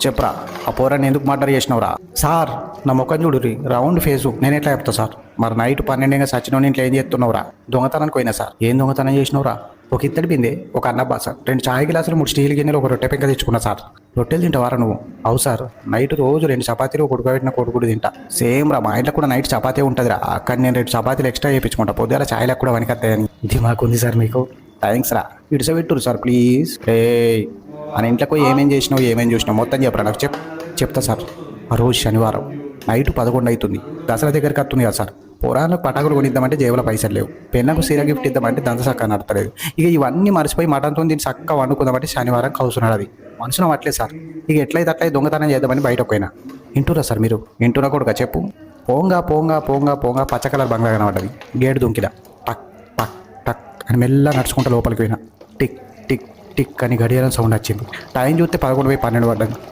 చెప్పరా ఆ పోరాన్ని ఎందుకు మర్డర్ చేసినవురా? సార్ నా ముఖం చూడురి, రౌండ్ ఫేసు, నేను ఎట్లా చెప్తా సార్? మరి నైట్ 12 సచినోని ఇంట్లో ఏం చేస్తున్నావురా? దొంగతనానికి పోయినా సార్. ఏం దొంగతనం చేసినవురా? ఒక ఇత్తడి బిందె, ఒక అన్నబ్బా సార్, 2 చాయ్ గ్లాసులు, 3 స్టీల్ గిన్నెలు, ఒక రొట్టె పెంక తెచ్చుకున్నా సార్. రొట్టెలు తింటావారా నువ్వు? అవు సార్, నైట్ రోజు 2 చపాతీలు, ఒక ఉడకబెట్టిన కోడిగుడ్డు తింటా. సేమ్ రా, మా ఇంట్లో కూడా నైట్ చపాతీ ఉంటుందిరా. అక్కడ నేను 2 చపాతీలు ఎక్స్ట్రా చేయించుకుంటా, పొద్దున చాయ్లకు కూడా వనికత్తాయని. ఇది మాకుంది సార్ మీకు. థ్యాంక్స్ రా. ఇడిసబెట్టురు సార్ ప్లీజ్. ఏ మన ఇంట్లోకి ఏమేం చేసినావు, ఏమేం చూసినావు మొత్తం చెప్పరా నాకు. చెప్తా సార్. ఆ రోజు శనివారం నైట్ 11 అవుతుంది. దసరా దగ్గరికి వస్తుంది కదా సార్. పురాణాలకు పటాకులు కొనిద్దామంటే జేబులో పైసలు లేవు. పెన్నకు సీర గిఫ్ట్ ఇద్దామంటే దంత చక్క నడతలేదు. ఇక ఇవన్నీ మర్చిపోయి మటన్తో దీన్ని చక్కగా వండుకుందామంటే శనివారం కౌసున్నాడు. అది మనసులో అట్లే సార్. ఇక ఎట్లయితే అట్లయి దొంగతనం చేద్దామని బయటకు పోయినా. వింటురా సార్ మీరు? వింటున్నా కొడుక చెప్పు. పోంగా పోంగా పోంగా పోంగా పచ్చ కలర్ బంగ్లా కనబడ్డది. గేటు దుంకిదా. టక్ టక్ టక్ అని మెల్లగా నడుచుకుంటా లోపలికి పోయినా. టిక్ టిక్ టిక్ అని గడియారం సౌండ్ వచ్చింది. టైం చూస్తే 11:12 పడ్డది.